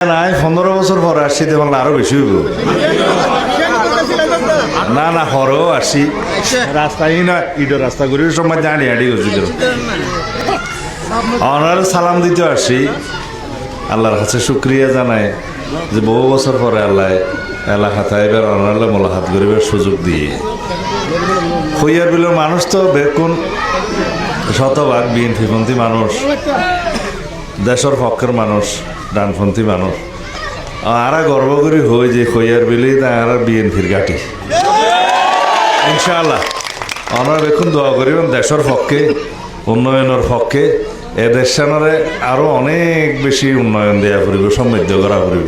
নাই 15 বছর পরে আসছি তো বললে আরো বেশি হইব না না হরও আসি রাস্তায় না ইডো রাস্তা ঘুরে সময় জানি আডি গেছি অনার সালাম দিতে আসি আল্লাহর কাছে শুক্রিয়া জানাই যে বহু বছর পরে আল্লাহ এলাকাতে এবার অনারলে মোলাকাত করিবার সুযোগ দিয়ে খইয়ার বিলের মানুষ তো বেকুন শতভাগ বিএনপিপন্থী মানুষ দেশের পক্ষের মানুষ ডানপন্থী মানুষ আরা গর্ব করি হই যে খইয়ার বিলি আর বিএনপির ঘাটি ইনশাআল্লাহ আমরা এখন দোয়া করিবেন দেশের পক্ষে উন্নয়নের পক্ষে এ দেশে আরো অনেক বেশি উন্নয়ন দেওয়া করিব সমৃদ্ধ করা করিব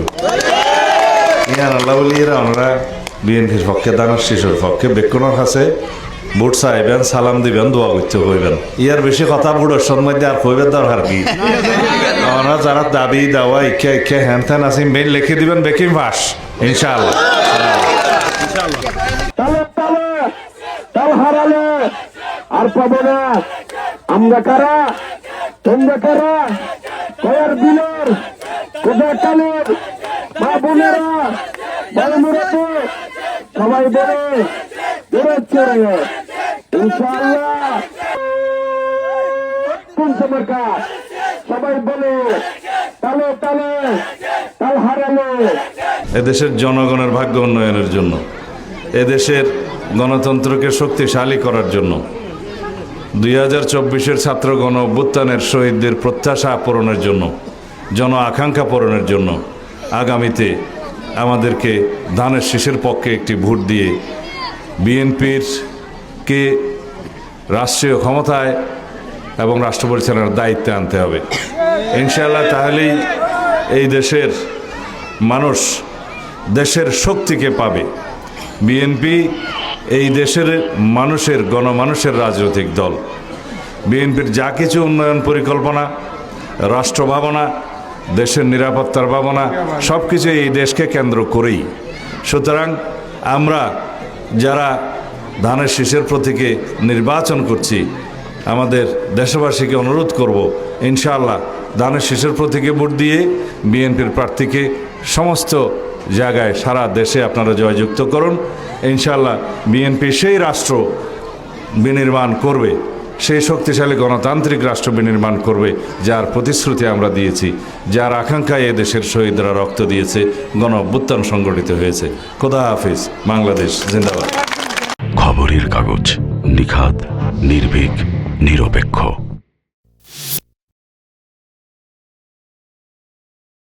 ইয়ান আল্লাহ বলি এরা আমরা বিএনপির পক্ষে দানের শিশুর পক্ষে বেকুনের কাছে ভোট চাইবেন সালাম দিবেন দোয়া করতে কইবেন ইয়ার বেশি কথা বুড়োর মধ্যে আর কইবেন দরকার কি আমরা যারা দাবি দাওয়া ইচ্ছা ইচ্ছা হ্যান ত্যান আছে মেইল লিখে দিবেন বেকিং ভাস ইনশাআল্লাহ তাল হারালে আর পাবো না আমরা কারা তোমরা কারা কয়ার বিলের কোথায় কালের মা বোনেরা বড় মুরব্বী সবাই বলে বেরোচ্ছে ইনশাআল্লাহ কোন সমরকা সবাই বলে তালে তালে তাল হারালে এদেশের জনগণের ভাগ্য উন্নয়নের জন্য এদেশের গণতন্ত্রকে শক্তিশালী করার জন্য 2024-এর ছাত্র গণ অভ্যুত্থানের শহীদদের প্রত্যাশা পূরণের জন্য জন আকাঙ্ক্ষা পূরণের জন্য আগামীতে আমাদেরকে ধানের শীষের পক্ষে একটি ভোট দিয়ে বিএনপির কে রাষ্ট্রীয় ক্ষমতায় এবং রাষ্ট্র পরিচালনার দায়িত্বে আনতে হবে ইনশাআল্লাহ তাহলেই এই দেশের মানুষ দেশের শক্তিকে পাবে বিএনপি এই দেশের মানুষের গণমানুষের রাজনৈতিক দল বিএনপির যা কিছু উন্নয়ন পরিকল্পনা রাষ্ট্র ভাবনা দেশের নিরাপত্তার ভাবনা সব কিছু এই দেশকে কেন্দ্র করেই সুতরাং আমরা যারা ধানের শীষের প্রতীকে নির্বাচন করছি আমাদের দেশবাসীকে অনুরোধ করব ইনশাআল্লাহ ধানের শীষের প্রতীকে ভোট দিয়ে বিএনপির প্রার্থীকে সমস্ত জায়গায় সারা দেশে আপনারা জয়যুক্ত করুন ইনশাআল্লাহ বিএনপি সেই রাষ্ট্র বিনির্মাণ করবে সেই শক্তিশালী গণতান্ত্রিক রাষ্ট্র বিনির্মাণ করবে যার প্রতিশ্রুতি আমরা দিয়েছি যার আকাঙ্ক্ষায় এ দেশের শহীদরা রক্ত দিয়েছে গণ অভ্যুত্থান সংগঠিত হয়েছে খোদা হাফিজ বাংলাদেশ জিন্দাবাদ খবরের কাগজ নিখাত নির্ভীক নিরপেক্ষ।